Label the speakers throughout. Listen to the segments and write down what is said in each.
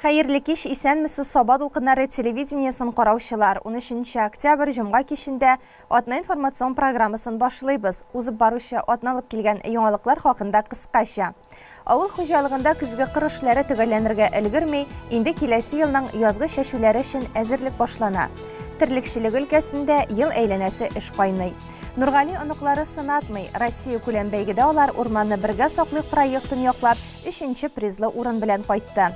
Speaker 1: Хәерле кич, исәнмесез Саба дулкыннары телевидениесын караучылар. 13 октябрь җомга кичендә атна информацион программасын башлыйбыз. Узып баручы атналып килгән яңалыклар хакында кыскача. Авыл хуҗалыгында көзге кыр эшләре төгәлләнергә өлгерми, инде киләсе елның язгы чәчүләре өчен әзерлек башлана. Терлекчелек өлкәсендә ел әйләнәсе эш кайный. Нургали оныклары сынатмый. Россия күләм бәйгедә алар урманны бергә саклый проектын яклап, 3нче призлы урын белән кайтты.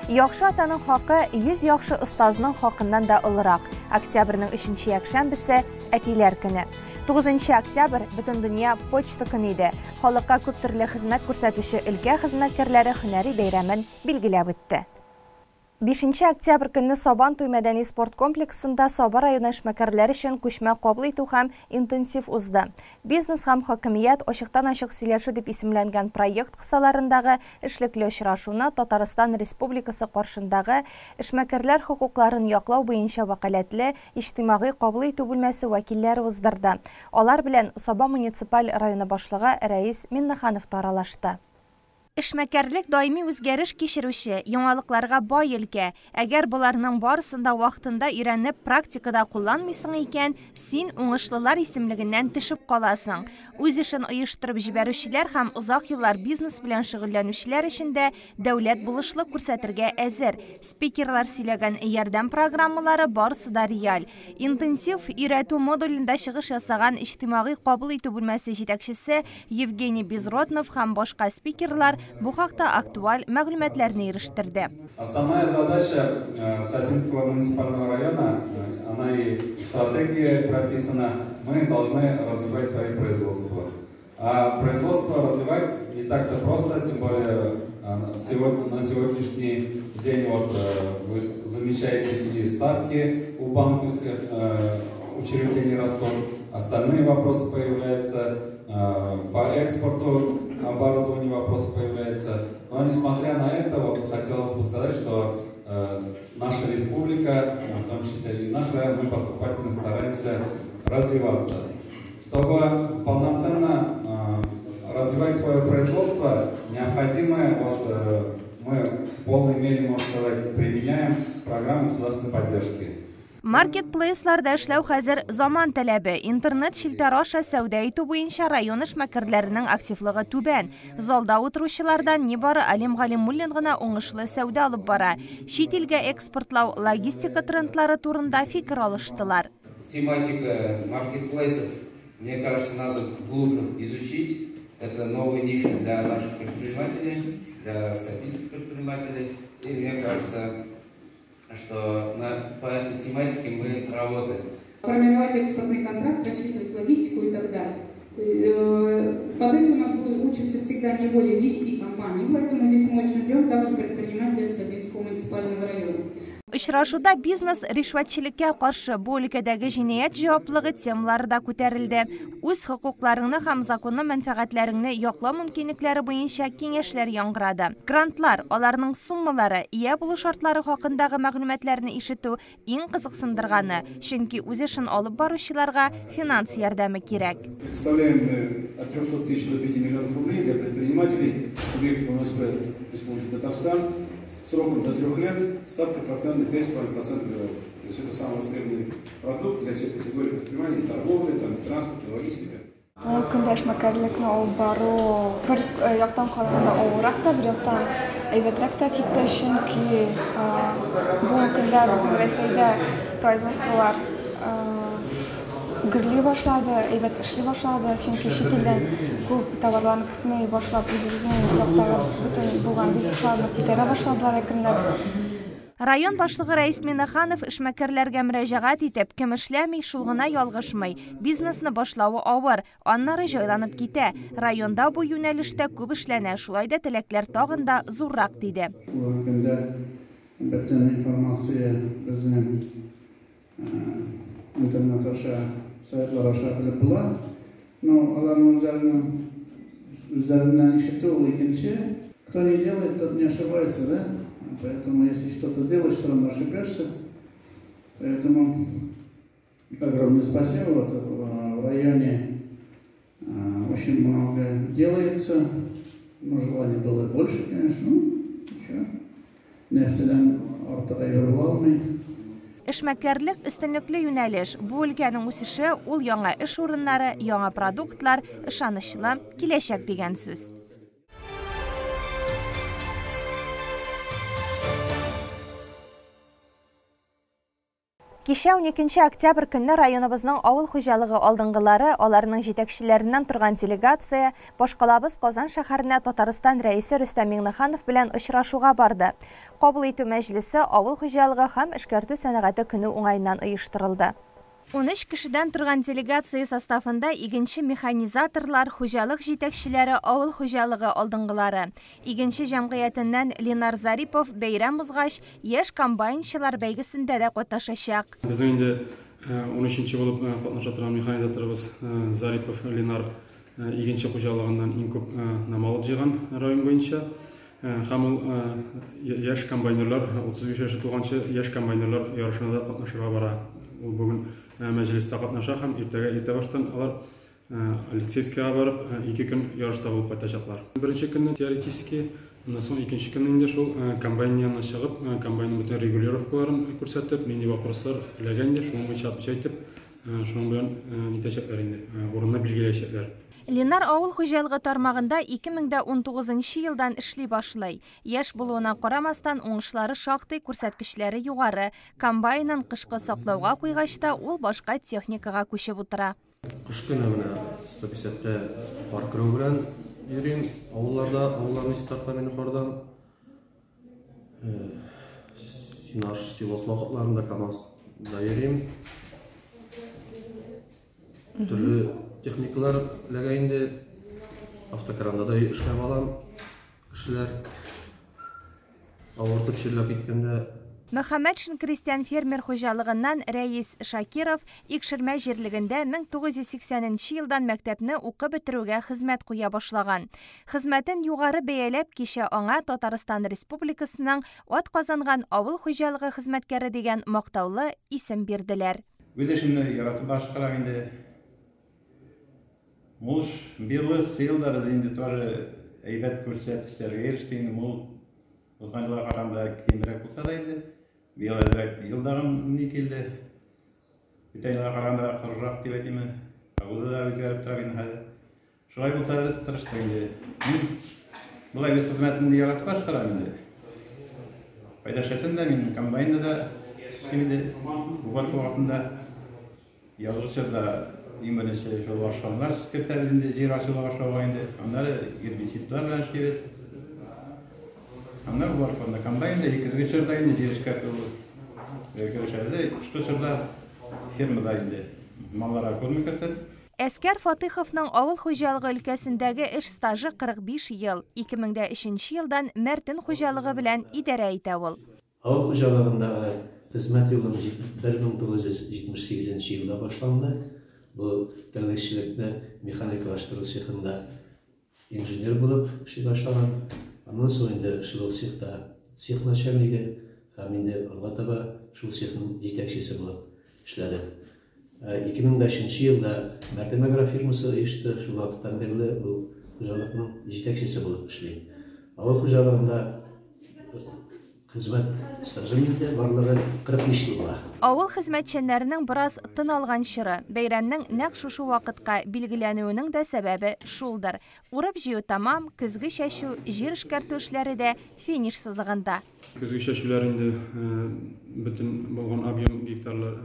Speaker 1: Яхшы атаның хакы 100 яхшы остазның хакыннан да олырак. Октябрьнең 3нче якшәмбесе әтиләр көне. 9 октябрь бөтен дөнья почта көне иде. Халыкка күп төрле хезмәт күрсәтүче өлкә хезмәткәрләре һөнәри бәйрәмен билгеләп үтте. 5 октябрь көнне Сабан туй мәдәни спорт комплексында Саба районы эшмәкәрләре өчен күчмә кабул итү һәм интенсив узды. Бизнес һәм хакимият ачыктан-ачык сөйләшү дип исемләнгән проект кысаларындагы эшлекле очрашуны Татарстан Республикасы каршындагы эшмәкәрләр хокукларын яклау буенча вәкаләтле иҗтимагый кабул итү бүлмәсе вәкилләре уздырды. Алар белән Саба муниципаль районы башлыгы Рәис Миннаханов таралашты. Эшмәкәрлек даими үзгәреш кичерүче, яңалыкларга бай өлкә. Әгәр буларның барысында вакытында өйрәнеп, практикада кулланмыйсың икән, син уңышлылар исемлегеннән төшеп каласың. Үз эшен оештырып җибәрүчеләр һәм озак еллар бизнес белән шөгыльләнүчеләр өчен дә дәүләт булышлык күрсәтергә әзер. Спикерлар сөйләгән ярдәм программалары барысы да реаль. Интенсив өйрәтү модулендә чыгыш ясаган иҗтимагый кабул итү бүлмәсе җитәкчесе Евгений Безроднов һәм башка спикерлар бу хакта актуаль мәгълүматларны ирештерде.
Speaker 2: Основная задача Сабинского муниципального района, она и в стратегии прописана, мы должны развивать свои производства. А производство развивать не так-то просто, тем более на сегодняшний день вот вы замечаете и ставки у банковских учреждений растут, остальные вопросы появляются, по экспорту оборудования вопросы появляются. Но несмотря на это, вот хотелось бы сказать, что наша республика, в том числе и наш район, мы поступательно стараемся развиваться. Чтобы полноценно развивать свое производство, необходимо, мы в полной мере, можно сказать, применяем программу государственной поддержки.
Speaker 1: Маркетплейсларда эшләү хәзер заман таләбе. Интернет шелтәре аша сәүдә итү буенча район эшмәкәрләренең активлыгы түбән. Залда утыручылардан нибары Алим Галимуллин гына уңышлы сәүдә алып бара. Чит илгә экспортлау, логистика трендлары турында фикер алыштылар.
Speaker 3: Тематика маркетплейсов, мне кажется, надо глубже изучить. Это новая ниша для наших предпринимателей, для сабинских предпринимателей. И мне кажется, что по этой тематике мы работаем.
Speaker 4: Формировать экспортный контракт, рассчитывать логистику и так далее. Под этим у нас будет учиться всегда не более 10 компаний, поэтому здесь мы очень ждем также предпринимателей Сабинского муниципального района.
Speaker 1: Очрашуда бизнес ришвәтчелеккә каршы бу өлкәдәге җинаять җаваплыгы темалары да күтәрелде. Үз хокукларыңны һәм законлы мәнфәгатьләреңне яклау мөмкинлекләре буенча киңәшләр яңгырады. Грантлар, аларның суммалары, ия булу шартлары хакындагы мәгълүматларны ишетү иң кызыксындырганы, чөнки үз эшен алып баручыларга финанс ярдәме кирәк.
Speaker 5: Представляем от 300 тысяч до 5 миллионов рублей для предпринимателей, субъектов МСП Республики Татарстан. Сроком до 3 лет, ставка процента 5,5% годовых. То есть это самый востребованный продукт для всех категорий предпринимателей, торговли, транспорт, логистика.
Speaker 6: Көнде эшмәкәрлекне алып бару бер яктан караганда авыррак та, бер яктан әйбәтрәк тә китте, чөнки бу көндә безнең Рәсәйдә производстволар гөрли башлады, әйбәт эшли башлады, чөнки чит илдән күп товарларны көтмәй башлап, үзебезнең яктагы бөтен булган бизнесларны күтәрә башладылар әкренләп.
Speaker 1: Район башлыгы Рәис Миннаханов эшмәкәрләргә мөрәҗәгать итеп, кем эшләми, шул гына ялгышмый. Бизнесны башлавы авыр, аннары җайланып китә. Районда бу юнәлештә күп эшләнә, шулай да теләкләр тагын да зуррак диде.
Speaker 5: Бөтен информация безнең интернет аша, сайтлар аша белеп була. Но аларның үзләреннән ишетү ул икенче. Кто не делает, тот не ошибается, да? Поэтому, если что-то делаешь, все равно ошибешься. Поэтому огромное спасибо. Вот в районе очень много делается. Но желание было больше, конечно. Ну, ничего. нәрседен артык әйбер була алмый.
Speaker 1: Эшмәкәрлек өстенлекле юнәлеш. Бу өлкәнең үсеше ул яңа эш урыннары, яңа продуктлар, ышанычлы киләчәк дигән сүз. Кичә 12 октябрь көнне районыбызның авыл хуҗалыгы алдынгылары, аларның җитәкчеләреннән торган делегация Башкалабыз Казан шәһәренә Татарстан рәисе Рөстәм Миңнеханов белән очрашуга барды. Кабул итү мәҗлесе авыл хуҗалыгы һәм эшкәртү сәнәгате көне уңаеннан оештырылды. 13 кешедән торган делегация составында игенче механизаторлар, хуҗалык җитәкчеләре, авыл хуҗалыгы алдынгылары. Игенче җәмгыятеннән Ленар Зарипов бәйрәм узгач, яшь комбайнчылар бәйгесендә дә катнашачак.
Speaker 7: Безнең инде 13-нче булып катнаша торган механизаторыбыз Зарипов Ленар игенче хуҗалыгыннан иң күп намал җыйган район буенча. Һәм ул яшь комбайнерлар, 35 яшь тулганчы яшь комбайнерлар ярышында катнашырга бара. Ул бүген мәҗлестә катнаша һәм иртә баштан алар Алексеевскига барып 2 көн ярышта булып кайтачаклар. Беренче көнне теоретически, аннан соң икенче көнне инде шул комбайн янына чыгып, комбайнның бөтен регулировкаларын күрсәтеп, нинди вопрослар эләгәндә, шуның буенча отвечать итеп, шуның белән итәчәкләр инде, урынны билгеләячәкләр.
Speaker 1: Ленар авыл хуҗалыгы тармагында 2019 елдан эшли башлый. Яшь булуына карамастан уңышлары шактый, күрсәткечләре югары. Комбайнын кышкы саклауга куйгачта ул башка техникага күчеп утыра.
Speaker 8: Кыш көне менә 150-тә кар керү белән йөрим. Авылларны стартамын кордан. Наш силос вакытларында КамАЗда йөрим. Төрле техникалар ләгәйнде, автокранда да эшләп алам, кешеләр авыртып чирләп киткәндә.
Speaker 1: Мөхәммәдшин крестьян фермер хуҗалыгыннан Рәис Шакиров икшермә җирлегендә 1980 елдан мәктәпне укып бетерүгә хезмәт куя башлаган. Хезмәтен югары бәяләп кичә аңа Татарстан Республикасының атказанган авыл хуҗалыгы хезмәткәре дигән мактаулы исем бирделәр.
Speaker 9: Үзешемне яратып башкарам инде. Муж билы сыйлар инде тоже әйбәт күрсәткечләргә ирештем. Ул узган елга караганда кимрәк булса да инде бияләдрәк елдагым ни килде. Бүтән елга караганда кырырак дип әйтәм. Ул да үзгәреп тора инде хәзер. Шулай булса да тырыштым инде. Булай бер хезмәтемне яратып башкарам инде. Файдашасын да мин комбайнда да инде бу вакытында язгычда именно шул ашканнар секретарьлегендә җир ачуга башлауга инде. Аннары гербицидлар белән эшлибез. Аннары бу вакытта комбайнда 2 чорда инде җир эшкәртү. Görüşәләр, кышкы чорда фермада инде малларга күрмәк кертеп.
Speaker 1: Әскәр Фатыйховның авыл хуҗалыгы өлкәсендәге эш стажы 45 ел. 2003 елдан Мәртин хуҗалыгы белән идарә итә ул.
Speaker 10: Авыл хуҗалыгындагы хезмәт юлым 1978 елда башланды. Бу терлекчелекне механикалаштыру цехында инженер булып эшли башлаган. Аннан соң инде шул цехта цех начальнигы һәм инде алга таба шул цехның җитәкчесе булып эшләде. 2005 елда Мәртин агрофирмасы оешты. Шул вакыттан бирле ул хуҗалыкның җитәкчесе булып эшли. Авыл хуҗалыгында хезмәт стажында барлыгы 45 ел була.
Speaker 1: Авыл хезмәтчәннәренең бераз тын алган чоры, бәйрәмнең нәкъ шушы вакытка билгеләнүенең дә сәбәбе шулдыр. Урып җыю тамам, көзге чәчү, җир эшкәртү эшләре дә финиш сызыгында.
Speaker 7: Көзге чәчүләр инде бөтен булган объем гектарлар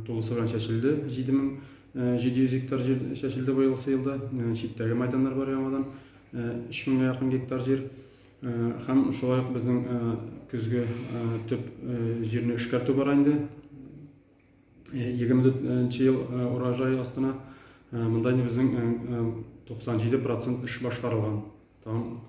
Speaker 7: тулысы белән чәчелде. 7700 гектар җир чәчелде бу елда. Читтәге мәйданнар бар яңадан 3000 якын гектар җир. Һәм шулай ук безнең көзге төп җирне эшкәртү бар инде. 24 ел урожай астына монда безнең 97% эш башкарылган. Там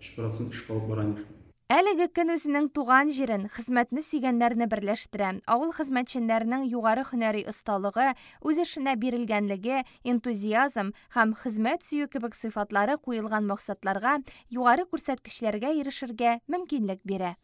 Speaker 7: 3% эш калып бара инде.
Speaker 1: Әлеге көн үзенең туган җирен, хезмәтне сөйгәннәрне берләштерә. Авыл хезмәтчәннәренең югары һөнәри осталыгы, үз эшенә бирелгәнлеге, энтузиазм һәм хезмәт сөю кебек сыйфатлары куелган максатларга, югары күрсәткечләргә ирешергә мөмкинлек бирә.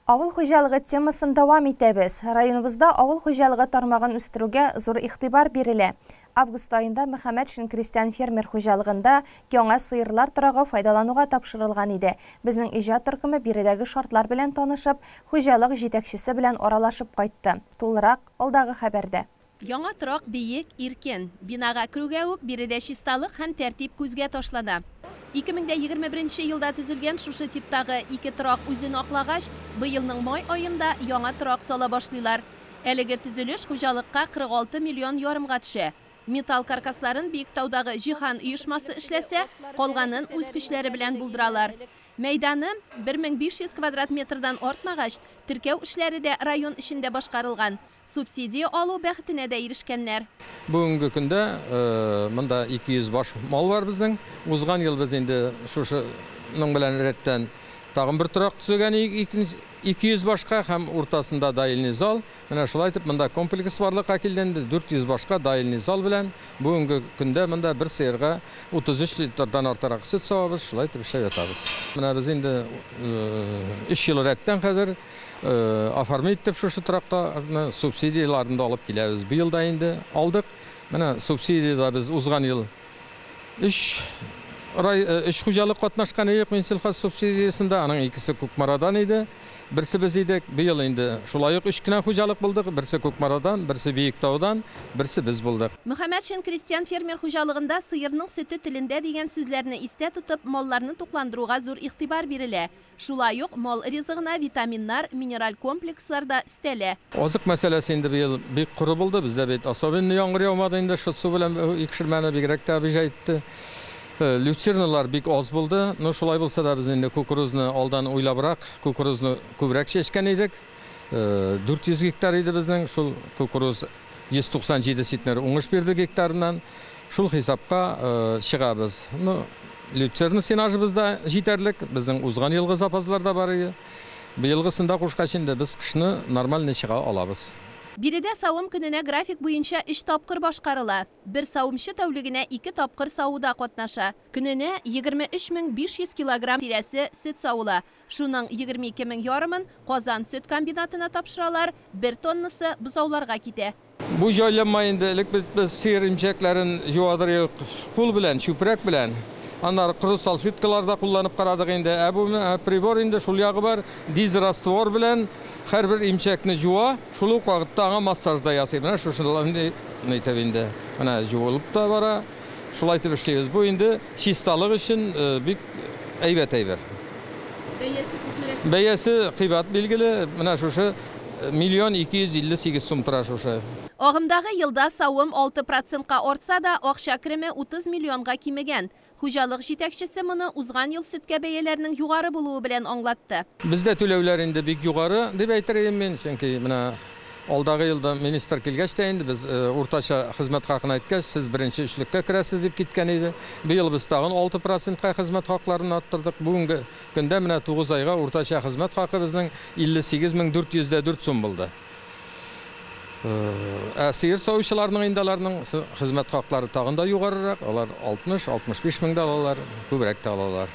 Speaker 1: Авыл хуҗалыгы темасын дәвам итәбез. Районыбызда авыл хуҗалыгы тармагын үстерүгә зур игътибар бирелә. Август айында Мөхәммәтшин крестьян фермер хуҗалыгында яңа сыерлар торагы файдалануга тапшырылган иде. Безнең иҗат төркеме биредәге шартлар белән танышып, хуҗалык җитәкчесе белән аралашып кайтты. Тулырак алдагы хәбәрдә.
Speaker 11: Яңа торак биек, иркен. Бинага керүгә үк биредә чисталык һәм тәртип күзгә ташлана. 2021 елда төзелгән шушы типтагы 2 торак үзен аклагач, быелның май айында яңа торак сала башлыйлар. Әлеге төзелеш хуҗалыкка 46 миллион ярымга төшә. Металл каркасларын Биектаудагы Җиһан оешмасы эшләсә, калганын үз көчләре белән булдыралар. Мәйданы 1500 квадрат метрдан артмагач, теркәү эшләре дә район эчендә башкарылган. Субсидия алу бәхетенә дә ирешкәннәр.
Speaker 12: Бүгенге көндә монда 200 баш мал бар безнең. Узган ел без инде шушының белән рәттән тагын бер торак төзегән 200 башка һәм уртасында даилни зал. Менә шулай итеп монда комплекс барлыкка килгәндә 400 башка даилни зал белән бүгенге көндә монда бер сыерга 33 литрдан артарак сөт савабыз, шулай итеп эшләп ятабыз. Менә без инде 3 ел рәттән хәзер оформить итеп шушы торакта субсидияларын да алып киләбез. Быел да инде алдык. Менә субсидияда без узган ел 3 хуҗалык катнашкан идек Минсельхоз субсидиясында, аның икесе Күкмарадан иде. Берсе без идек, быел инде шулай ук 3 кенә хуҗалык булдык, берсе Күкмарадан, берсе Биектаудан, берсе без булдык.
Speaker 11: Мөхәммәтшин крестьян фермер хуҗалыгында сыерның сөте телендә дигән сүзләрне истә тотып, малларны тукландыруга зур игътибар бирелә. Шулай ук мал ризыгына витаминнар, минераль комплекслар да өстәлә.
Speaker 12: Азык мәсьәләсе инде быел бик куры булды, бездә бит особенно яңгыр яумады инде, шу су белән икшермәне бигрәк тә бижайтты. Люцерналар бик аз булды. Ну шулай булса да без инде кукурузны алдан уйлабрак, кукурузны күбрәк чәчкән идек. 400 гектар иде безнең шул кукуруз 197 ситнер уңыш бирде гектарыннан. Шул хисапка чыгабыз. Ну люцерна сенажыбыз да җитәрлек. Безнең узган елгы запаслар да бар иде. Быелгысында кушкач инде без кышны нормаль чыга алабыз.
Speaker 11: Биредә савым көненә график буенча 3 тапкыр башкарыла. Бер савымчы тәүлегенә 2 тапкыр сауда катнаша. Көненә 23500 килограмм тирәсе сөт сауыла. Шуның 22 ярымын Казан сөт комбинатына тапшыралар, 1 тоннасы бозауларга китә.
Speaker 12: Бу җайланма инде элек без сыер имчәкләрен юадырык кул белән, чүпрәк белән. Аннары кыру салфеткаларда кулланып карадык инде. Бу прибор инде шул ягы бар, дизраствор белән һәрбер имчәкне җуа, шул ук вакытта аңа массаж да ясый. Менә шушыларны әйтәм инде. Менә җуылып та бара. Шулай итеп эшләйбез. Бу инде чисталык өчен бик әйбәт әйбер. Бәясе кыйбат билгеле. Менә шушы 1,258 сум тора шушы.
Speaker 11: Агымдагы елда савым 6%-ка артса да, акча киреме 30 миллионга кимегән. Хуҗалык җитәкчесе моны узган ел сөткә бәяләренең югары булуы белән аңлатты.
Speaker 12: Бездә түләүләр инде бик югары дип әйтергә мин, чөнки менә алдагы елда министр килгәч тә инде без уртача хезмәт хакын әйткәч, сез беренче эшлеккә керәсез дип киткән иде. Быел без тагын 6%-ка хезмәт хакларын арттырдык. Бүгенге көндә менә 9 айга уртача хезмәт хакы безнең 58404 сум булды. Сыер савучыларның индаларның хезмәт хаклары тагын да югарырак, алар 60-65 мең алалар, күбрәк тә алалар.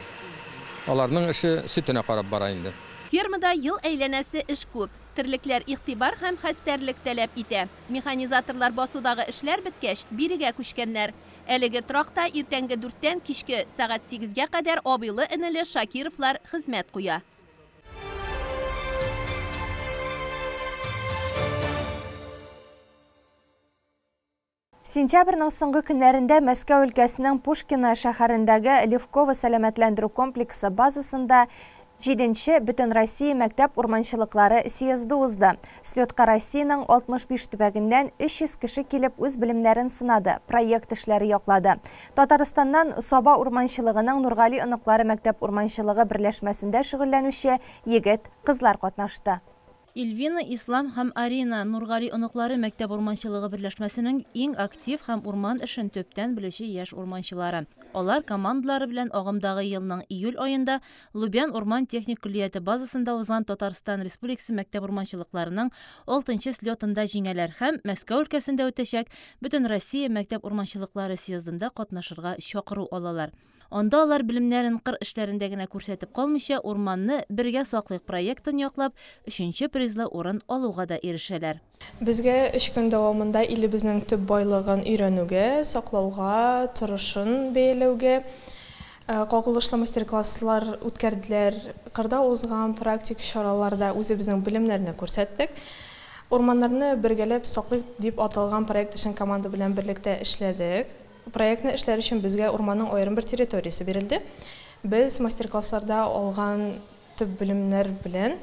Speaker 12: Аларның эше сөтенә карап бара инде.
Speaker 11: Фермада ел әйләнәсе эш күп. Терлекләр игътибар һәм хәстәрлек таләп итә. Механизаторлар басудагы эшләр биткәч, бирегә күчкәннәр. Әлеге тракта иртәнге 4-тән кичке сәгать 8-гә кадәр абыйлы энеле Шакировлар хезмәт куя.
Speaker 1: Сентябрьнең соңгы көннәрендә Мәскәү өлкәсенең Пушкино шәһәрендәге Левково сәламәтләндерү комплексы базасында 7-нче Бөтен Россия мәктәп урманчылыклары съезды узды. Слетка Россиянең 65 төбәгеннән 300 кеше килеп үз белемнәрен сынады, проект эшләре яклады. Татарстаннан Саба урманчылыгының Нургали оныклары мәктәп урманчылыгы берләшмәсендә шөгыльләнүче егет-кызлар катнашты.
Speaker 13: Ильвина, Ислам һәм Арина Нургали оныклары мәктәп урманчылыгы берләшмәсенең иң актив һәм урман эшен төптән белүче яшь урманчылары. Алар командалары белән агымдагы елның июль аенда Лубян урман техник куллияте базасында узган Татарстан Республикасы мәктәп урманчылыкларының 6-нчы слетында җиңәләр һәм Мәскәү өлкәсендә үтәчәк Бөтен Россия мәктәп урманчылыклары съездында катнашырга чакыру алалар. Онда алар билимнәрен кыр эшләрендә генә күрсәтеп калмыйча, урманны бергә саклыйк проектын яклап, 3нче призлы урын алуга да ирешәләр.
Speaker 14: Безгә 3 көн дәвамында илебезнең төп байлыгын өйрәнүгә, саклауга, торышын бәяләүгә кагылышлы мастер-класслар үткәрделәр. Кырда узган практик чараларда үзебезнең билимнәрне күрсәттек. Урманнарны бергәләп саклыйк дип аталган проект өчен команда белән берлектә эшләдек. Проектны эшләр өчен безгә урманның аерым бер территориясе бирелде. Biz мастер-классларда алган төп билимнәр белән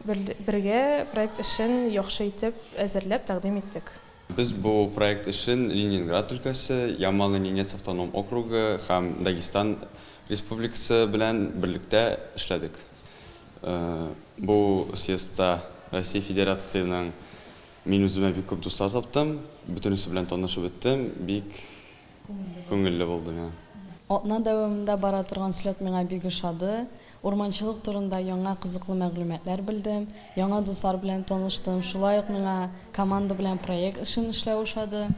Speaker 14: бергә проект өчен яхшы итеп әзерләп тәкъдим иттек.
Speaker 15: Biz bu проект өчен Ленинград өлкәсе, Ямал-Ненец автоном округы һәм Дагестан республикасы белән берлектә эшләдек. Бу съездда Россия Федерациясының мин үземә бик күп дуслар таптым, бөтенесе белән танышып беттем, бик күңелле булды.
Speaker 16: Атна дәвамында бара торган слет миңа бик ошады. Урманчылык турында яңа кызыклы мәгълүматлар белдем, яңа дуслар белән таныштым. Шулай ук миңа команда белән проект эшен эшләү ошады.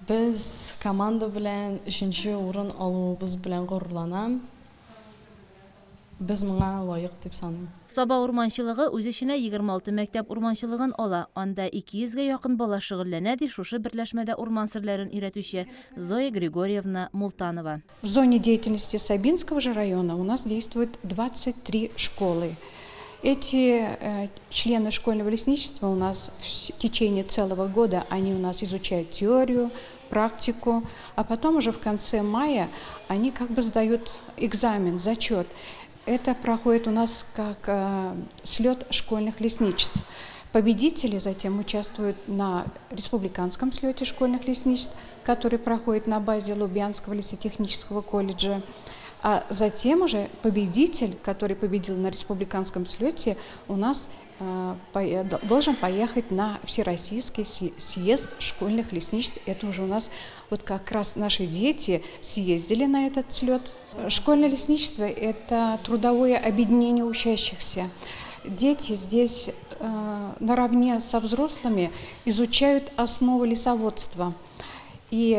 Speaker 16: Без команда белән 3нче урын алуыбыз белән горурланам. Biz моңа лаек дип саныйм.
Speaker 13: Саба урманчылыгы үз иченә 26 мәктәп урманчылыгын ала. Анда 200-гә якын бала шөгыльләнә ди шушы берләшмәдә урман серләрен өйрәтүче Зоя Григорьевна Мултанова.
Speaker 17: В зоне деятельности Сабинского же района у нас действует 23 школы. Эти члены школьного лесничества у нас в течение целого года они у нас изучают теорию, практику, а потом уже в конце мая они как бы сдают экзамен, зачет. Это проходит у нас как слет школьных лесничеств. Победители затем участвуют на республиканском слете школьных лесничеств, который проходит на базе Лубянского лесотехнического колледжа. А затем уже победитель, который победил на республиканском слете, у нас должен поехать на всероссийский съезд школьных лесничеств. Это уже у нас вот как раз наши дети съездили на этот слет. Школьное лесничество – это трудовое объединение учащихся. Дети здесь наравне со взрослыми изучают основы лесоводства. И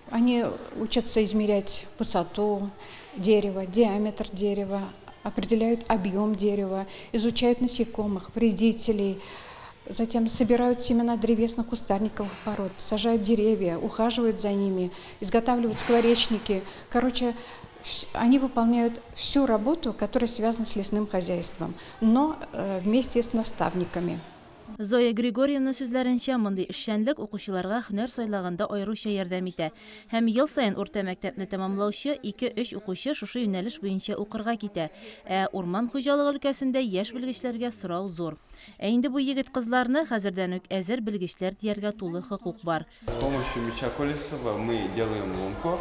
Speaker 17: они учатся измерять высоту дерева, диаметр дерева, определяют объем дерева, изучают насекомых, вредителей, затем собирают семена древесных кустарниковых пород, сажают деревья, ухаживают за ними, изготавливают скворечники. Короче, они выполняют всю работу, которая связана с лесным хозяйством, но вместе с наставниками.
Speaker 13: Зоя Григорьевна сүзләренчә, мондый эшчәнлек укучыларга һөнәр сайлаганда аеруча ярдәм итә. Һәм ел саен урта мәктәпне тәмамлаучы 2-3 укучы шушы юнәлеш буенча укырга китә. Урман хуҗалыгы өлкәсендә яшь белгечләргә сорау зур. Инде бу егет-кызларны хәзердән үк әзер белгечләр дияргә тулы хокук бар.
Speaker 18: С помощью меча Колесова мы делаем лунку.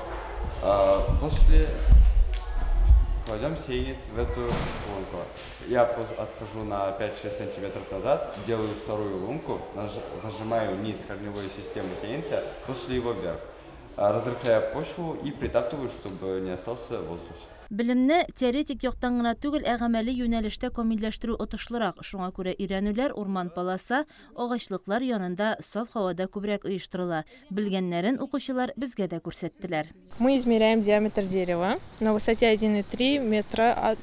Speaker 18: После кладем сеянец в эту лунку. Я отхожу на 5-6 сантиметров назад, делаю вторую лунку, зажимаю низ корневой системы сеянца, после его вверх. Разрыхляю почву и притаптываю, чтобы не остался воздух.
Speaker 13: Билимне теоретик яктан гына түгел, әгамәле юнәлештә камилләштерү отышлырак. Шуңа күрә өйрәнүләр урман паласа, агачлыклар янында саф һавада күбрәк оештырыла. Белгәннәрен укучылар безгә дә күрсәттеләр.
Speaker 14: Мы измеряем диаметр дерева на высоте 1,3 метра от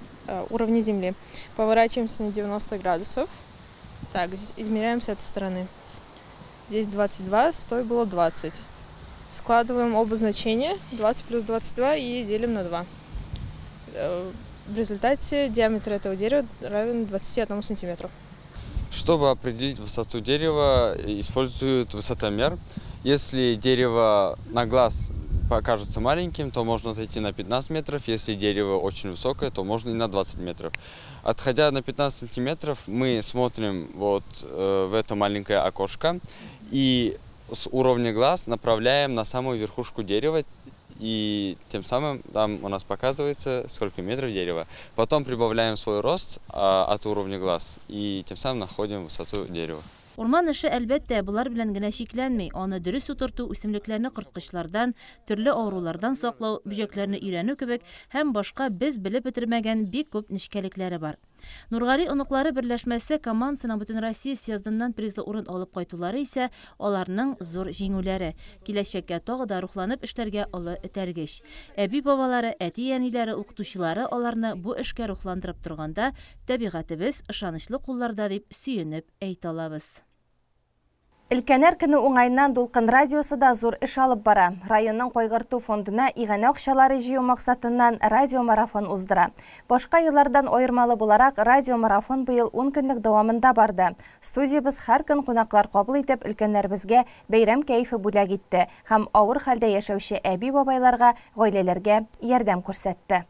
Speaker 14: уровня земли. Поворачиваемся на 90 градусов. Так, здесь измеряем с этой стороны. Здесь 22, с той было 20. Складываем оба значения, 20 плюс 22, и делим на 2. В результате диаметр этого дерева равен 21 сантиметру.
Speaker 15: Чтобы определить высоту дерева, используют высотомер. Если дерево на глаз покажется маленьким, то можно отойти на 15 метров. Если дерево очень высокое, то можно и на 20 метров. Отходя на 15 сантиметров, мы смотрим вот в это маленькое окошко и с уровня глаз направляем на самую верхушку дерева. И тем самым там у нас показывается, сколько метров дерева. Потом прибавляем свой рост от уровня глаз и тем самым находим высоту дерева.
Speaker 13: Урман эше әлбәттә булар белән генә шикләнми, аны дөрес утырту, үсемлекләрне кырткычлардан, төрле авырулардан саклау, бүҗәкләрне өйрәнү кебек һәм башка без белеп бетермәгән бик күп нечкәлекләре бар. Нурғали оныклары берләшмәсе командасының бөтен Россия съездыннан призлы урын алып кайтулары исә аларның зур җиңүләре. Киләчәккә тагы да рухланып эшләргә олы этәргеч. Әби бабалары, әти-әниләре, укытучылары аларны бу эшкә рухландырып торганда, табигатыбыз ышанычлы кулларда дип сөенеп әйтә алабыз.
Speaker 1: Өлкәннәр көне уңайыннан Дулкын радиосы да зур эш алып бара. Районның кайгырту фондына игәнә акчалары җыю максатыннан радиомарафон уздыра. Башка еллардан аермалы буларак радиомарафон быел 10 көнлек дәвамында барды. Студиябыз һәр көн кунаклар кабул итеп, өлкәннәребезгә бәйрәм кәефе бүләк итте һәм авыр хәлдә яшәүче әби-бабайларга, гаиләләргә ярдәм күрсәтте.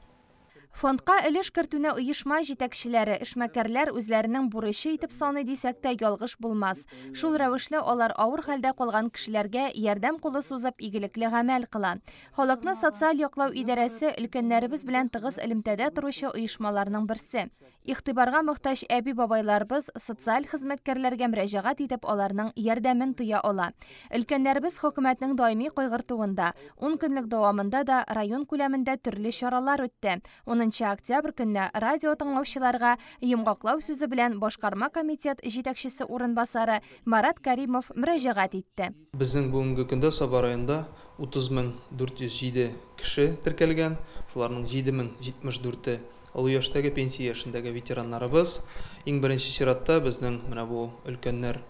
Speaker 1: Фондка өлеш кертүне оешма җитәкчеләре, эшмәкәрләр үзләренең бурычы итеп саный дисәк тә ялгыш булмас. Шул рәвешле алар авыр хәлдә калган кешеләргә ярдәм кулы сузып игелекле гамәл кыла. Халыкны социаль яклау идарәсе өлкәннәребез белән тыгыз элемтәдә торучы оешмаларның берсе. Игътибарга мохтаҗ әби-бабайларыбыз социаль хезмәткәрләргә мөрәҗәгать итеп аларның ярдәмен тоя ала. Өлкәннәребез хөкүмәтнең даими кайгыртуында 10 көнлек дәвамында да район күләмендә төрле чаралар үтте. 10 октябрь көнне радио тыңлаучыларга йомгаклау сүзе белән башкарма комитет җитәкчесе урынбасары Марат Каримов мөрәҗәгать итте.
Speaker 19: Безнең бүгенге көндә Саба районында 30,407 кеше теркәлгән. Шуларның 7,074-е олы яшьтәге пенсия яшендәге ветераннарыбыз. Иң беренче чиратта безнең менә бу өлкәннәр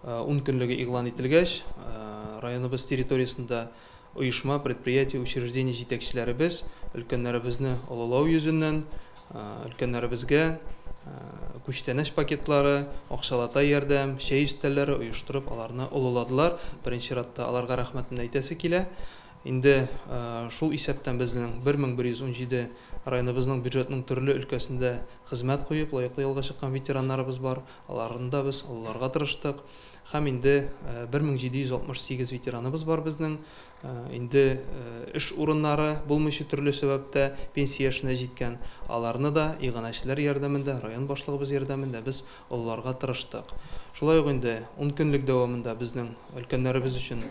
Speaker 19: 10 көнлеге игълан ителгәч, районыбыз территориясендә оешма, предприятие, учреждение җитәкчеләребез өлкәннәребезне олылау йөзеннән өлкәннәребезгә күчтәнәш пакетлары, акчалата ярдәм, чәй өстәлләре оештырып, аларны олыладылар. Беренче чиратта аларга рәхмәтне әйтәсе килә. Инде шул исәптән безнең 1117 районыбызның бюджетның төрле өлкәсендә хезмәт куеп, лаеклы ялга чыккан ветераннарыбыз бар. Аларны да без олыларга тырыштык. Һәм инде 1768 ветераныбыз бар безнең. Инде эш урыннары булмыйча төрле сәбәптә пенсия яшенә җиткән. Аларны да иганәчеләр ярдәмендә, район башлыгыбыз ярдәмендә без олыларга тырыштык. Шулай ук инде 10 көнлек дәвамында безнең өлкәннәребез өчен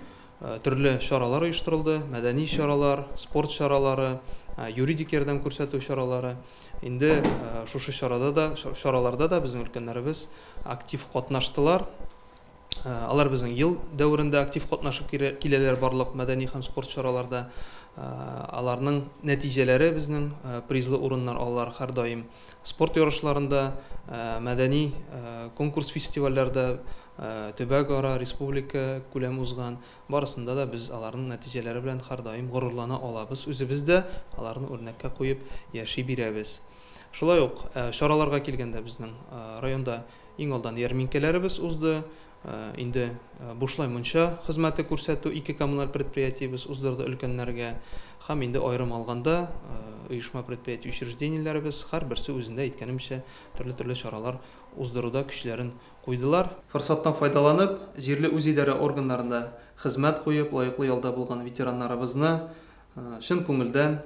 Speaker 19: төрле чаралар оештырылды, мәдәни чаралар, спорт чаралары, юридик ярдәм күрсәтү чаралары. Инде шушы чараларда да безнең өлкәннәребез актив катнаштылар. Алар безнең ел дәврендә актив катнашып киләләр барлык мәдәни һәм спорт чараларда. Аларның нәтиҗәләре безнең призлы урыннар алалар һәр даим. Спорт ярышларында, мәдәни конкурс фестивальләрдә, төбәк-ара, республика күләме узган. Барысында да без аларның нәтиҗәләре белән һәр даим горурлана алабыз. Үзебез дә аларны үрнәккә куеп яши бирәбез. Шулай ук чараларга килгәндә безнең районда иң алдан ярминкәләребез узды. Инде бушлай мунча хезмәте күрсәтү 2 коммуналь предприятиебез уздырды өлкәннәргә. Һәм инде аерым алганда оешма предприятие учреждениеләребез һәр берсе үзендә әйткәнемчә төрле чаралар уздыруда көчләрен куйдылар. Форсаттан файдаланып, җирле үзидарә органнарында хезмәт куеп, лаеклы ялда булган ветераннарыбызны чын күңелдән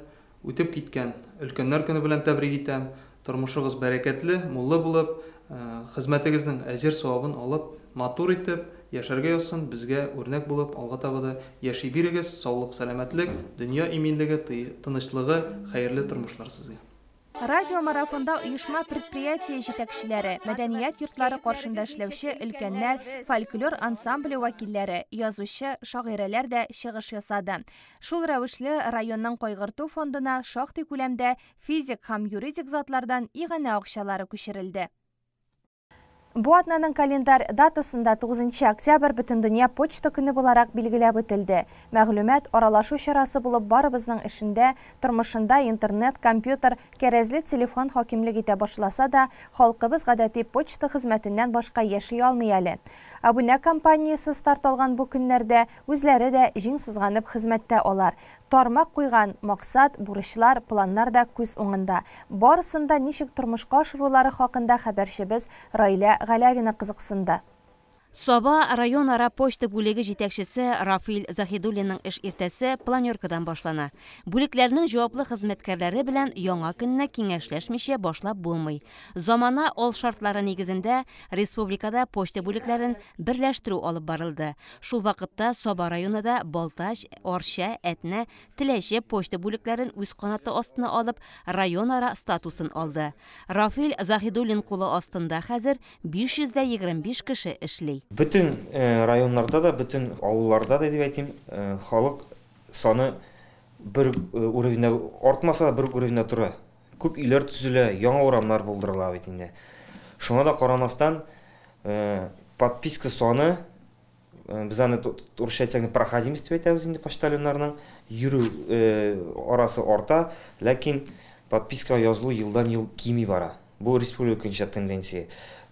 Speaker 19: үтеп киткән өлкәннәр көне белән тәбрик итәм. Тормышыгыз бәрәкәтле, муллы булып, хезмәтегезнең әҗер савабын алып, матур итеп яшәргә язсын, безгә үрнәк булып, алга таба да яши бирегез, саулык, сәламәтлек, дөнья иминлеге, тынычлыгы, хәерле тормышлар сезгә.
Speaker 1: Радиомарафонда оешма предприятие җитәкчеләре, мәдәният йортлары каршында эшләүче өлкәннәр, фольклор ансамбле вәкилләре, язучы, шагыйрәләр дә чыгыш ясады. Шул рәвешле районның кайгырту фондына шактый күләмдә физик һәм юридик затлардан игъанә акчалары күчерелде. Бу атнаның календар датасында 9 октябрь бөтен дөнья почта көне буларак билгеләп үтелде. Мәгълүмат аралашу чарасы булып барыбызның эшендә, тормышында интернет, компьютер, кәрәзле телефон хакимлек итә башласа да, халкыбыз гадәти почта хезмәтеннән башка яши алмый әле. Абунә компаниясе старт алган бу көннәрдә үзләре дә җиң сызганып хезмәттә алар. Тармак куйган максат, бурычлар, планнар да күз уңында. Барысында ничек тормышка ашырулары хакында хәбәрчебез Раилә Галявина кызыксынды.
Speaker 11: Соба район ара почта бүлеге жетекшесе Рафил Захидуллинның эш иртәсе планеркадан башлана. Бүлекләрнең җаваплы хезмәткәрләре белән яңа көнне киңәшләшмичә башлап булмый. Замана ал шартлары нигезендә республикада почта бүлекләрен берләштерү алып барылды. Шул вакытта Соба районында Балтач, Орша, Әтнә, Теләче почта бүлекләрен үз канаты астына алып район ара статусын алды. Рафил Захидуллин кулы астында хәзер 525 кеше эшли.
Speaker 20: Bütün rayonlarda da, bütün avullarda da deyip halk sonu bir uğruvinde, artmasa da bir uğruvinde tura. Köp iler tüzüle, yana oramlar buldurula betinde. Şuna da karamastan подписка sonu biz hani uruşayacağını проходимость deyip indi poştalyonlarının yürü arası orta, lakin подписка yazılı yıldan yıl kimi bara. Bu respublika inşaat tendensiya.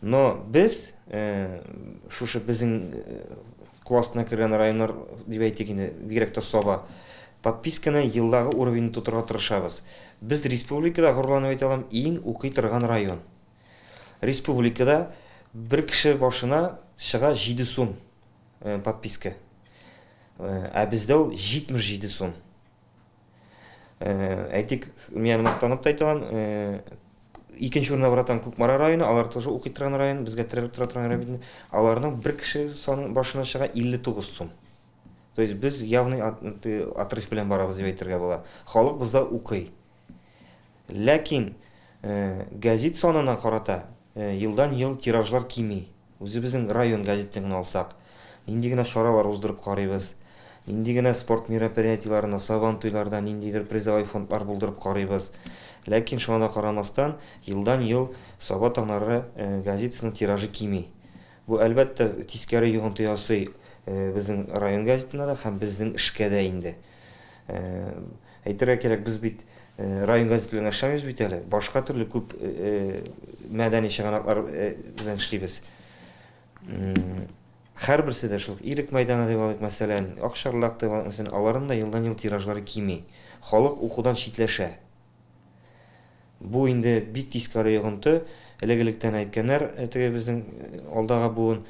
Speaker 20: Но biz şuşu bizim классына кірген районlar деп айтекені бигрәк Соба подписканы елдағы уровень тутырга тырышабыз. Біз республикада горланып әйтә алам иң укый торган район. Республикада bir кеше башына шыға 7 сум подписка. Ә бездә ул 77 сум. Әйтик, мен мактанып та айтам, İkinci uruna baratan Kukmara rayonu, alar тоже укый торган район, безгә терәп торган район. Аларның bir кеше саны башына чыга 59 сум. То есть без явный отрыв белән барабыз дип әйтергә була. Халык бездә укый. Ләкин газет санына карата елдан ел тиражлар кими. Үзебезнең район газетен алсак, инде генә шаралар уздырып карыйбыз. Инде генә спорт мероприятиеләренә, сабан туйларда ниндидер призовой фондлар булдырып карыйбыз. Ләкин шуңа карамастан елдан ел Соба таңнары газетасының тиражы кими. Бу әлбәттә тискәре йогынты ясый безнең район газетында да һәм безнең эшкә дә инде. Әйтергә кирәк, без бит район газеты белән эшләмибез бит әле. Башка төрле күп мәдәни чыганаклар белән эшлибез. Һәрберсе дә шул ирек мәйданы дип алыйк, мәсәлән, Акшарлак дип алыйк, мәсәлән, аларның да елдан ел тиражлары кими. Халык укудан читләшә. Бу инде бик тискәре йогынты, элек-электән әйткәннәр, теге безнең алдага буын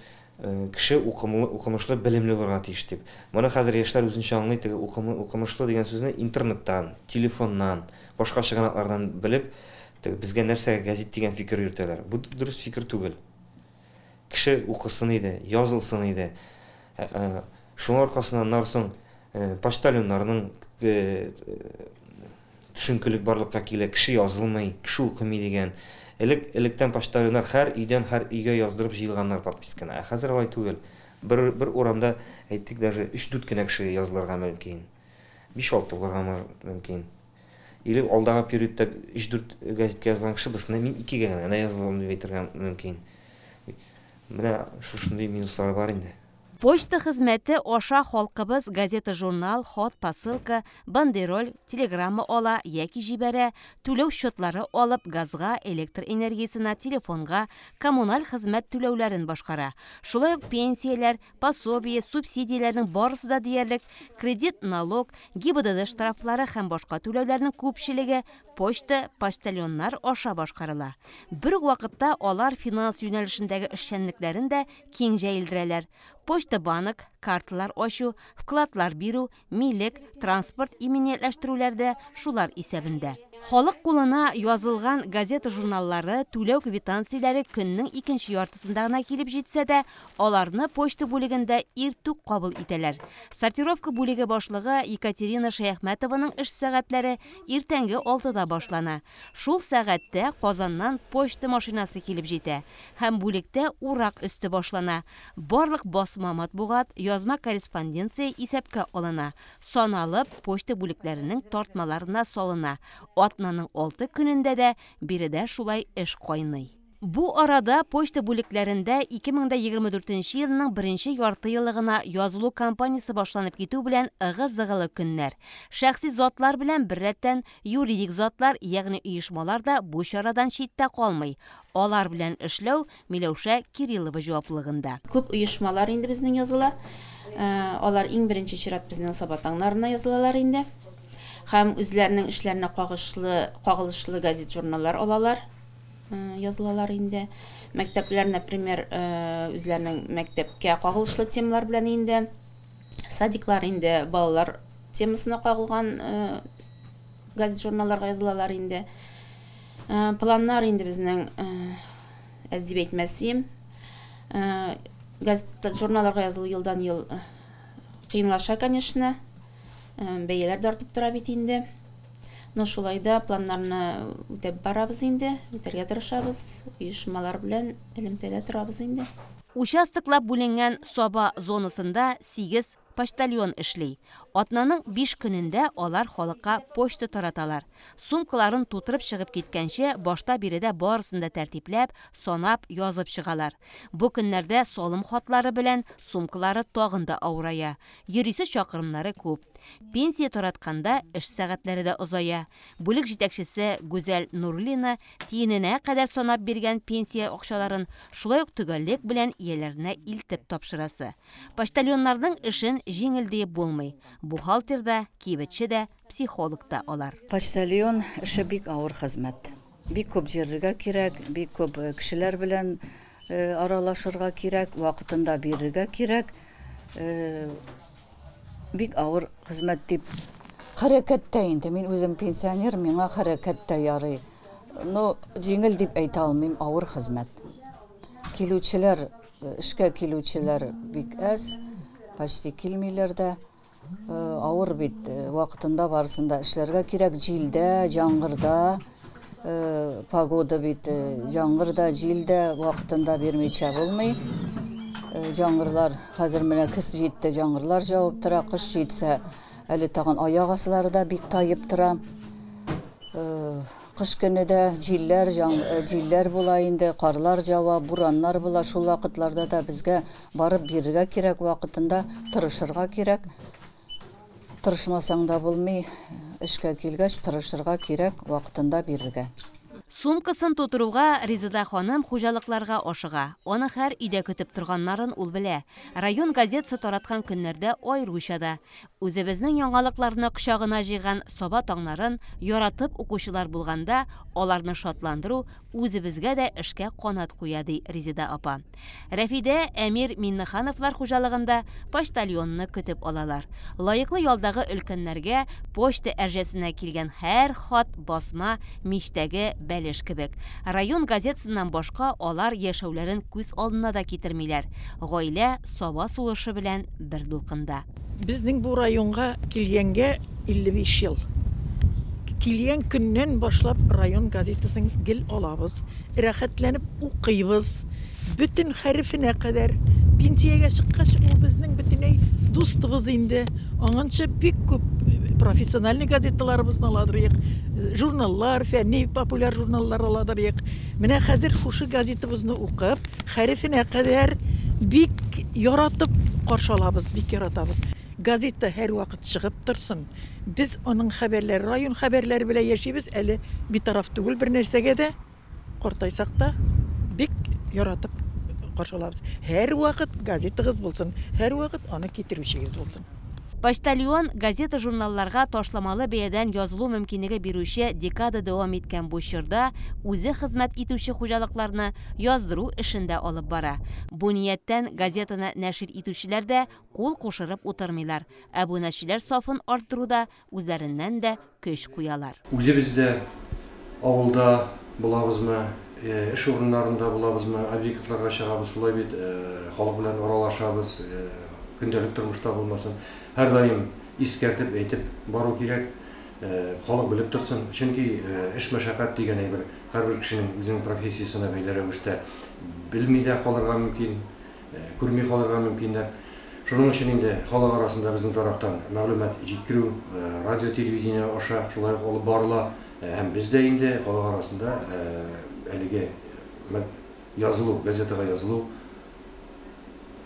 Speaker 20: кеше укымышлы, белемле булырга тиеш дип. Моны хәзер яшьләр үзенчә аңлый, теге укымышлы дигән сүзне интернеттан, телефоннан, башка чыганаклардан белеп, безгә нәрсәгә газет дигән фикер йөртәләр. Бу дөрес фикер түгел. Кеше укысын иде, язылсын иде. Шуның аркасыннан нарсын почтальоннарның төшенкелек барлыкка килә, кеше язылмый, кеше укымый дигән. Электән почтальоннар һәр өйдән һәр өйгә яздырып җыелганнар подписканы. Хәзер алай түгел. Бер урамда әйтик, даже 3-4 кенә кеше язылырга мөмкин. 5-6 булырга мөмкин. Или алдагы периодта 3-4 газетка язган кеше бисне мин 2-гә генә язылам дип әйтергә мөмкин. Менә шушындый минуслар бар инде.
Speaker 11: Почта хезмәте аша халкыбыз газета, журнал, хат, посылка, бандероль, телеграмма ала яки җибәрә, түләү счетлары алып, газга, электр энергиясенә, телефонга, коммуналь хезмәт түләүләрен башкара. Шулай ук пенсияләр, пособие, субсидияләрнең барысы да диярлек, кредит, налог, ГИБДД штрафлары һәм башка түләүләрнең күпчелеге почта, почтальоннар аша башкарыла. Бер вакытта алар финанс юнәлешендәге эшчәнлекләрен дә киң җәелдерәләр. Почта, банк, карталар ачу, вкладлар бирү, милек, транспорт иминиятләштерүләрдә шулар исәбендә. Халык кулына язылган газета, журналлары, түләү квитанцияләре көннең икенче яртысында гына килеп җитсә дә, аларны почта бүлегендә иртүк кабул итәләр. Сортировка бүлеге башлыгы Екатерина Шаяхмәтованың эш сәгатьләре иртәнге 6-да башлана. Шул сәгатьтә Казаннан почта машинасы килеп җитә һәм бүлектә урак өсте башлана. Барлык басма матбугат, язма корреспонденция исәпкә алына. Саналып почта бүлекләренең тартмаларына салына. Атнаның 6 көнендә дә биредә шулай эш кайный. Бу арада почта бүлекләрендә 2024 елның 1нче ярты еллыгына язылу кампаниясе башланып китү белән ыгы-зыгылы көннәр. Шәхси затлар белән беррәттән юридик затлар, ягъни оешмалар да бу чарадан читтә калмый. Алар белән эшләү Миләүшә Кириллова җаваплыгында.
Speaker 21: Күп оешмалар инде безнең языла. Алар иң беренче чират безнең Соба таңнарына язылалар инде. Һәм үзләренең эшләренә кагылышлы газет, журналлар алалар, язылалар инде. Мәктәпләр, например, үзләренең мәктәпкә кагылышлы темалар белән инде, садиклар инде балалар темасына кагылган газет журналларга язылалар инде. Планнар инде безнең әз дип әйтмәсем, газет журналларга язылу елдан ел кыйнлаша, конечно. Бәяләр дә артып тора бит инде. Но шулай да планнарны үтәп барабыз инде, үтәргә тырышабыз, оешмалар белән элемтәдә торабыз инде.
Speaker 11: Участоклап бүленгән Саба зонасында 8 почтальон эшли. Атнаның 5 көнендә алар халыкка почта тараталар. Сумкаларын тутырып чыгып киткәнче, башта биредә барысын да тәртипләп, санап, язып чыгалар. Бу көннәрдә салым хатлары белән сумкалары тагын да авырая. Йөрисе чакрымнары күп. Пенсия таратканда эш сәгатьләре дә озая. Бүлек җитәкчесе Гүзәл Нурлина тиененә кадәр санап биргән пенсия акчаларын шулай ук төгәллек белән ияләренә илтеп тапшырасы. Почтальоннарның эшен җиңел дип булмый. Бухгалтер да, кибетче дә, психолог да алар.
Speaker 2: Почтальон эше бик авыр хезмәт. Бик күп җиргә кирәк, бик күп кешеләр белән аралашырга кирәк, вакытында бирергә кирәк. Бик авыр хезмәт дип хәрәкәттә инде. Мин үзем пенсионер, миңа хәрәкәттә ярый. Но җиңел дип әйтә алмыйм, авыр хезмәт. Килүчеләр, эшкә килүчеләр бик әз, почти килмиләр дә. Авыр бит, вакытында барысында эшләргә кирәк, җилдә, җаңгырда, погода бит, җаңгырда, җилдә вакытында бирмичә булмый. Җаңгырлар, хәзер менә кыс җитте, җаңгырлар җавып тора, кыш җитсә, әле тагын аяк аслары да бик таеп тора. Кыш көне дә җилләр була инде, карлар җава, бураннар була, шул вакытларда да безгә барып бирергә кирәк, вакытында тырышырга кирәк. Тырышмасаң да булмый, эшкә килгәч тырышырга кирәк, вакытында бирергә.
Speaker 11: Сумкасын тутыруга Ризада ханым хуҗалыкларга ашыга. Аны һәр өйдә көтеп торганнарын ул белә. Район газетасы тараткан көннәрдә аеруча да. Үзебезнең яңалыкларны кочагына җыйган Саба таңнарын яратып укучылар булганда, аларны шатландыру үзебезгә дә эшкә канат куя, ди Ризада апа. Рәфидә Әмир Миннехановлар хуҗалыгында почтальонны көтеп алалар. Лаеклы ялдагы өлкәннәргә почта әрҗәсенә килгән һәр хат, басма, мичтәге бәлеш кебек. Район газетасыннан башка алар яшәүләрен күз алдына да китермиләр. Гаилә Саба сулышы белән бер дулкында.
Speaker 22: Безнең бу районга килгәнгә 55 ел. Килгән көннән башлап район газетасын гел алабыз, рәхәтләнеп укыйбыз. Бүтән хәрефенә кадәр пенсиягә чыккач, ул безнең бөтенләй дустыбыз инде. Аңанча бик күп профессиональный газеталарыбызны аладырык, журналлар, фәнни популяр журналлар аладырык. Менә хәзер шушы газетабызны укып, хәрефенә кадәр бик яратып каршылабыз, бик яратабыз. Газета һәр вакыт чыгып торсын. Без аның хәбәрләре, район хәбәрләре белән яшибез, әле битараф түгел бер нәрсәгә дә картайсак та бик яратып каршылабыз. Һәр вакыт газетагыз булсын, һәр вакыт аны китерүчегез булсын.
Speaker 11: Почтальон газета журналларга ташламалы бәядән язылу мөмкинлеге бирүче декада дәвам иткән бу чорда үзе хезмәт итүче хуҗалыкларны яздыру эшендә алып бара. Бу нияттән газетаны нәшер итүчеләр дә кул кушырып утырмыйлар. Абунәчеләр сафын арттыруда үзләреннән дә көч куялар.
Speaker 7: Үзебездә авылда булабызмы, эш урыннарында булабызмы, объектларга чыгабыз, шулай бит халык белән аралашабыз, көндәлек тормышта булмасын. Һәр даим искәртеп әйтеп бару кирәк, халык белеп торсын. Чөнки эш мәшәкать дигән әйбер һәрбер кешенең үзенең профессиясына бәйле рәвештә белми дә калырга мөмкин, күрми калырга мөмкиндер. Шуның өчен инде халык арасында безнең тарафтан мәгълүмат җиткерү, радио, телевидение аша шулай алып барыла. Һәм бездә инде халык арасында әлегә язылу, газетага язылу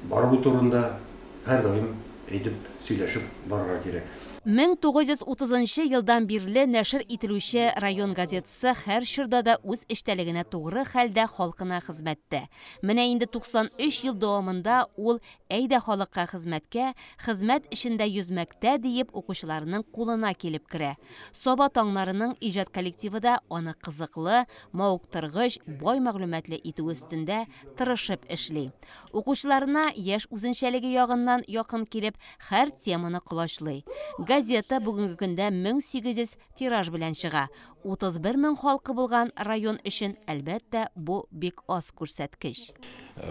Speaker 7: бар бу турында һәр даим әйтеп сөйләшеп барырга кирәк.
Speaker 11: 1930 елдан бирле нәшер ителүче район газетасы һәр чорда да үз эштәлегенә тугры хәлдә халкына хезмәттә. Менә инде 93 ел дәвамында ул әйдә халыкка хезмәткә, хезмәт эшендә йөзмәктә диеп укучыларның кулына килеп керә. Саба таңнарының иҗат коллективы да аны кызыклы, мавыктыргыч, бай мәгълүматлы итү өстендә тырышып эшли. Укучыларына яшь үзенчәлеге ягыннан якын килеп, һәр теманы кулачлый. Газета бүгенге көндә 1800 тираж белән чыга. 31 мең халкы булган район өчен әлбәттә бу бик аз күрсәткеч.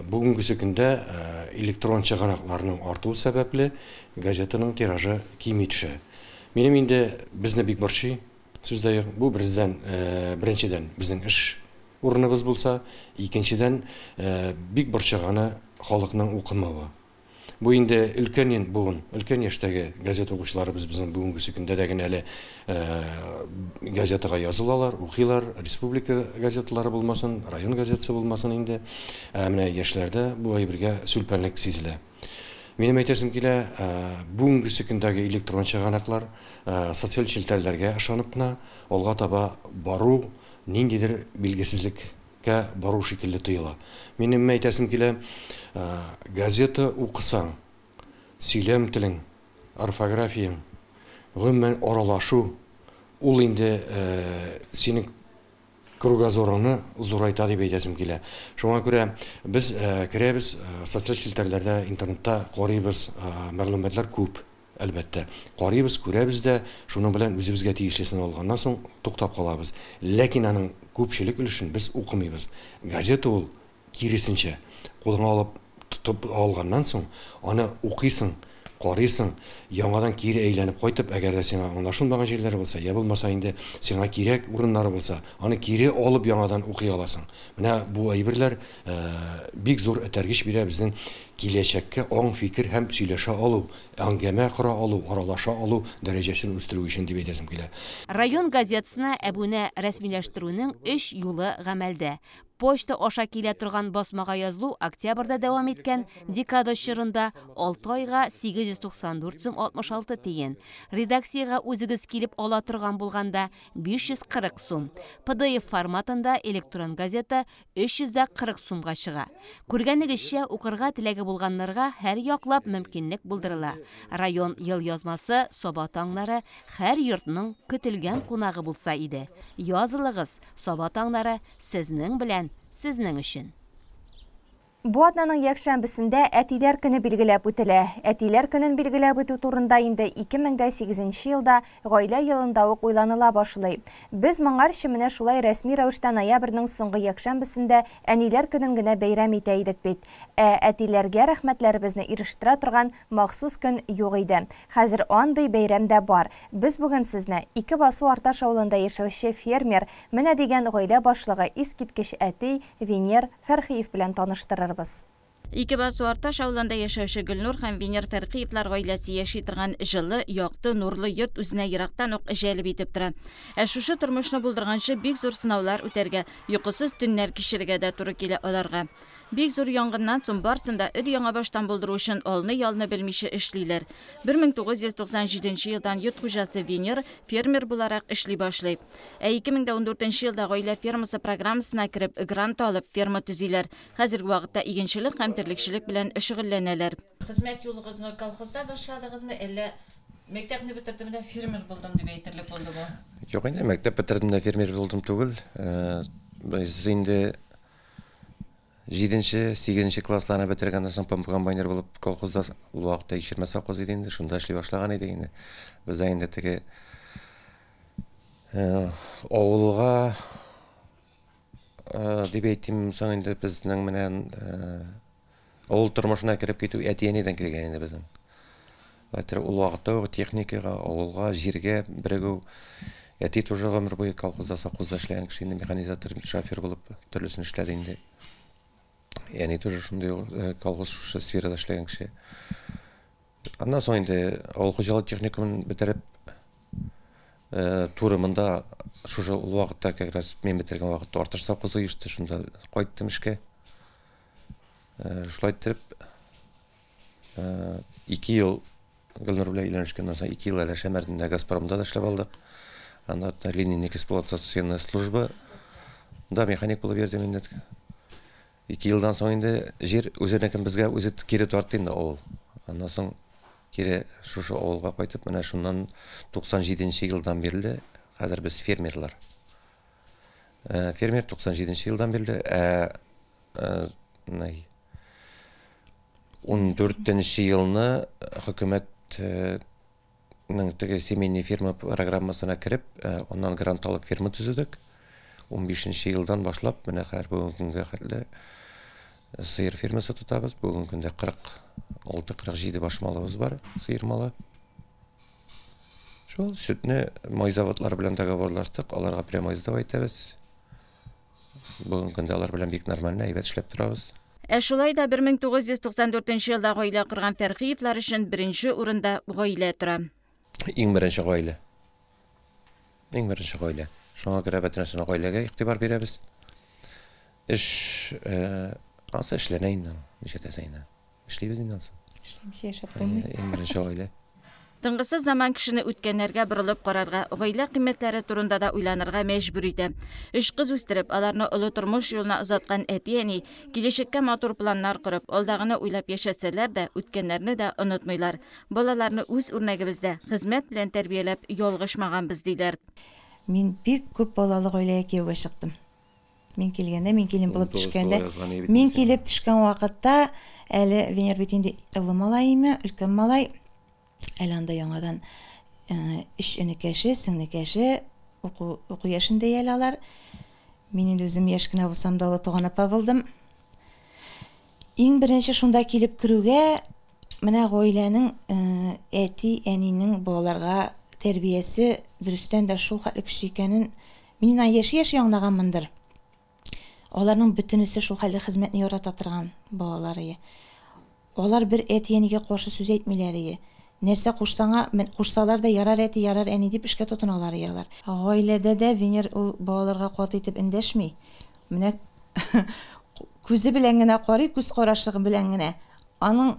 Speaker 3: Бүгенге көндә электрон чыганакларның артуы сәбәпле газетаның тиражы кими төшә. Минем инде безне бик борчый, сүздә бу беренчедән безнең эш урыныбыз булса, икенчедән бик борчыганы халыкның укымавы. Бу инде өлкән яшьтәге газета укучыларыбыз безнең бүгенге көндә дә генә әле газетага язылалар, укыйлар, республика газеталары булмасын, район газетасы булмасын инде. Менә яшьләрдә бу әйбергә сүлпәнлек сизелә. Минем әйтәсем килә, бүгенге көндәге электрон чыганаклар социаль челтәрләргә ышанып кына алга таба бару ниндидер билгесезлеккә бару шикелле тоела. Минем әйтәсем килә, газета укысаң, сөйләм телең, орфографияң, гомумән аралашу, ул инде синең кругозорыңны зурайта дип әйтәсем килә. Шуңа күрә без керәбез социаль челтәрләрдә, интернетта карыйбыз, мәгълүматлар күп. Әлбәттә, карыйбыз, күрәбез дә, шуның белән үзебезгә тиешлесен алганнан соң туктап калабыз. Ләкин аның күпчелек өлешен без укымыйбыз. Газета ул киресенчә, кулыңа алып тотып алганнан соң, аны укыйсың, карыйсың, яңадан кире әйләнеп кайтып, әгәр дә сиңа аңлашылмаган җирләре булса, я булмаса инде сиңа кирәк урыннары булса, аны кире алып яңадан укый аласың. Менә бу әйберләр бик зур этәргеч бирә безнең киләчәккә аң фикер һәм сөйләшә алу, әңгәмә кора алу, аралаша алу дәрәҗәсен үстерү өчен дип әйтәсем килә.
Speaker 11: Район газетасына әбүне рәсмиләштерүнең 3 юлы гамәлдә. Почта аша килә торган басмага язылу октябрьдә дәвам иткән, декада чорында 6 айга 894,66 тиен. Редакциягә үзегез килеп ала торган булганда 540 сум. PDF форматында электрон газета 340 сумга чыга. Күргәнегезчә, укырга теләге булганнарга һәр яклап мөмкинлек булдырыла. Район ел язмасы, Саба таңнары һәр йортның көтелгән кунагы булса иде. Язылыгыз, Саба таңнары сезнең белән сезнең өчен.
Speaker 1: Бу атнаның якшәмбесендә әтиләр көне билгеләп үтелә. Әтиләр көнен билгеләп үтү турында инде 2008 елда гаилә елында ук уйланыла башлый. Без моңарчы менә шулай рәсми рәвештә ноябрьнең соңгы якшәмбесендә әниләр көнен генә бәйрәм итә идек бит. Әтиләргә рәхмәтләребезне ирештирә торган махсус көн юк иде. Хәзер андый бәйрәм дә бар. Без бүген сезне Ике Басу Арташ авылында яшәүче фермер, менә дигән гаилә башлыгы искиткеч әти Венер Фәрхиев белән таныштырыр.
Speaker 4: Ике Басу Арташ авылында яшәүче Гөлнур һәм Венер Фәрхиевлар гаиләсе яши торган җылы, якты, нурлы йорт үзенә ерактан ук җәлеп итеп тора. Шушы тормышны булдырганчы бик зур сынаулар үтәргә, йокысыз төннәр кичерергә дә туры килә аларга. Бик зур янгыннан соң барсында өр-яңа баштан булдыру өчен алны-ялны белмичә эшлиләр. 1997 елдан йорт хуҗасы Венер фермер буларак эшли башлый. 2014 елда гаилә фермасы программасына кереп, грант алып, ферма төзиләр. Хәзерге вакытта игенчелек һәм терлекчелек белән шөгыльләнәләр.
Speaker 2: Хезмәт юлыгызны колхозда башладыгызмы, әллә мәктәпне бетердем дә фермер булдым дип әйтерлек булдымы?
Speaker 23: Юк, инде мәктәп бетердем дә фермер булдым түгел. Без инде 7-8 классларны бетергәннән соң комбайнер булып колхозда ул вакытта 20 совхоз иде инде, шунда эшли башлаган иде инде. Без инде теге авылга дип әйтим, соң инде безнең менән авыл тормышына кереп китү әтиянедән килгән инде безнең. Ул вакытта техникага, авылга, җиргә берегү әти тоже гомер буе колхозда, совхозда эшләгән кеше инде, механизатор, шофер булып төрлесен эшләде инде. Yani тоже шундай колхоз шушы сферада эшләгән кеше. Аннан соң инде авыл хуҗалык техникумын бетереп, туры монда шушы ул вакытта как раз мен бетергән вакытта Арташ совхозы оешты, шунда кайттым эшкә. Шулай итеп 2 ел Гөлнур белән өйләнешкәннән соң 2 ел әле Шәмәрдә Газпромда да эшләп алдык. Анда линейный эксплуатационная служба да механик булып йөрдем инде. 2 елдан соң инде җир үзенекен безгә үзе кире тартты инде авыл. Аннан соң кире шушы авылга кайтып, менә шуннан 97 елдан бирле хәзер без фермерлар. Фермер 97 елдан бирле 14 елны хөкүмәт теге семейный ферма программасына кирип, оннан грант алып ферма төзедек. 15 елдан башлап, менә хәзер бүгенге көнгә хәтле сыер фермасы тотабыз. Бүгенге көндә 46-47 баш малыбыз бар, сыер малы. Шул сөтне май заводлары белән договорлаштык, аларга прямо издавай итәбез. Бүгенге көндә алар белән бик нормаль әйбәт эшләп торабыз.
Speaker 4: Шулай да 1994 елда гаилә корган Фәрхиевлар өчен беренче урында гаилә тора.
Speaker 23: Иң беренче гаилә. Иң беренче гаилә. Шуңа күрә бөтенесенә гаиләгә игътибар бирәбез. Эш аса эшләнә инде, ничә тәсәйнә. Эшлибез инде аса. Иң беренче гаилә.
Speaker 4: Тыңгысы заман кешене үткәннәргә борылып карарга, гаилә кыйммәтләре турында да уйланырга мәҗбүр итә. 3 кыз үстереп, аларны олы тормыш юлына озаткан әти-әни киләчәккә матур планнар корып, алдагыны уйлап яшәсәләр дә, үткәннәрне дә онытмыйлар. Балаларны үз үрнәгебездә хезмәт белән тәрбияләп ялгышмаганбыз диләр.
Speaker 5: Мин бик күп балалы гаиләгә кияүгә чыктым. Мин килгәндә, мин килен булып төшкәндә, мин килеп төшкән вакытта әле Венер бит инде олы малайымы, өлкән малай. Әле анда яңадан эш энекәше, сеңнекәше, уку яшендә ялалар. Мин инде үзем яшь кенә булсам да туган апа булдым. Иң беренче шунда килеп керүгә, менә гаиләнең әти, әнинең балаларга тәрбиясе дөрестән дә шул хәтле кеше икәнен мин яшь яңнаганмындыр. Аларның бөтенесе шул хәлле хезмәтне ярата торган балалары. Алар бер әти-әнигә каршы сүз әйтмиләр. Нәрсә кушсаңа, кушсалар да ярар әти, ярар әни дип эшкә тотыналар ялар. Гаиләдә дә Венер ул балаларга кат итеп эндәшми. Менә күзе белән генә карый, күз карашлыгы белән генә. Аның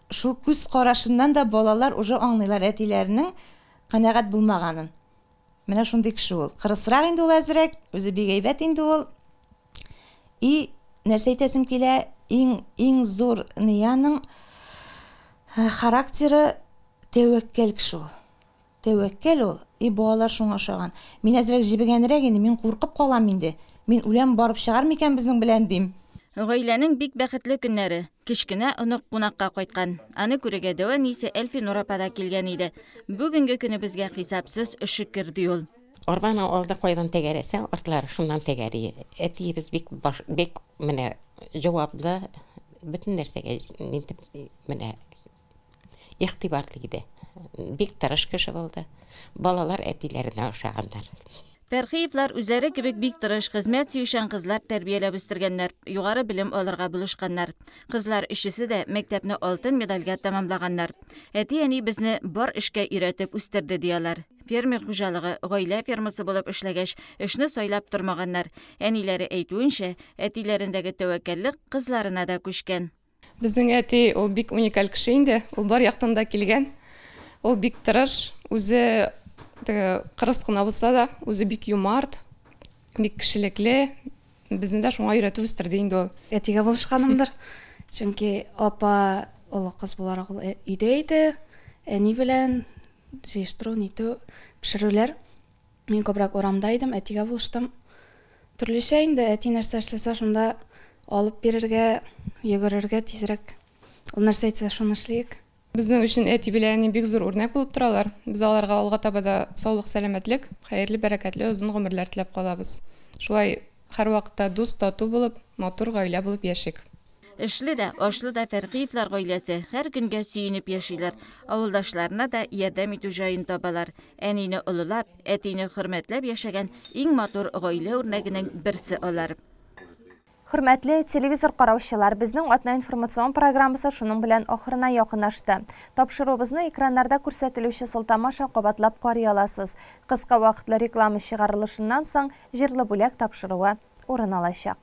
Speaker 5: шул күз карашыннан да балалар уже аңлыйлар әтиләренең канәгать булмаганын. Менә шундый кеше ул. Кырысрак инде ул әзрәк, үзе бик әйбәт инде ул. И нәрсә әйтәсем килә, иң зур нияның характеры тәвәккәл кеше ул. Тәвәккәл ул. И балалар шуңа ошаган. Мин әзрәк җибегәнрәк инде, мин куркып калам инде. Мин үләм барып чыгар микән безнең белән дим.
Speaker 4: Гаиләнең бик бәхетле көннәре. Кичкенә онык кунакка кайткан. Аны күрергә дәвам исе Әлфинур апа да килгән иде. Бүгенге көне безгә хисапсыз шөкер ди ул.
Speaker 6: Арбаны алда кайдан тәгәрәсә, артлары шуннан тәгәри. Әтиебез бик менә җаваплы, бөтен нәрсәгә менә игътибарлы иде. Бик тырыш кеше булды. Балалар әтиләренә ошаганнар.
Speaker 4: Фәрхиевлар үзләре кебек бик тырыш, хезмәт сөйшән кызлар тәрбияләп үстергәннәр, югары белем алырга булышканнар. Кызлар өчесе дә мәктәпне алтын медальгә тәмамлаганнар. Әти-әни безне бар эшкә өйрәтеп үстерде диялар. Фермер хуҗалыгы гаилә фермасы булып эшләгәч, эшне сайлап тормаганнар. Әниләре әйтүенчә, әтиләрендәге тәвәккәллек кызларына да күчкән.
Speaker 8: Безнең әти ул бик уникаль кеше инде, ул бар яктан да килгән. Ул бик тырыш, үзе кырыс кына булса да, үзе бик юмарт, бик кешелекле. Безне дә шуңа өйрәтеп үстерде инде ул.
Speaker 24: Әтигә булышканымдыр. Чөнки апа олы кыз буларак өйдә иде, әни белән җыештыру, нитү, пешерүләр. Мин күбрәк урамда идем, әтигә булыштым. Төрлечә инде әти нәрсә эшләсә, шунда алып бирергә, йөгерергә тизрәк. Ул нәрсә әйтсә, шуны эшлик.
Speaker 8: Безнең өчен әти белән бик зур үрнәк булып торалар. Без аларга алга таба да саулык, сәламәтлек, хәерле, бәрәкәтле, озын гомерләр теләп калабыз. Шулай һәр вакытта дуст, тату булып, матур гаилә булып яшик.
Speaker 4: Эшле дә, ашлы да Фәрхиевлар гаиләсе һәр көнгә сөенеп яшиләр. Авылдашларына да ярдәм итү җаен табалар. Әнине олылап, әтине хөрмәтләп яшәгән иң матур гаилә үрнәгенең берсе алар.
Speaker 1: Хөрмәтле телевизор караучылар, безнең атна информацион программасы шуның белән ахырына якынлашты. Тапшыруыбызны экраннарда күрсәтелүче сылтамаша кабатлап карый аласыз. Кыска вакытлы реклама чыгарылышыннан соң җирле бүләк тапшыруы урын алачак.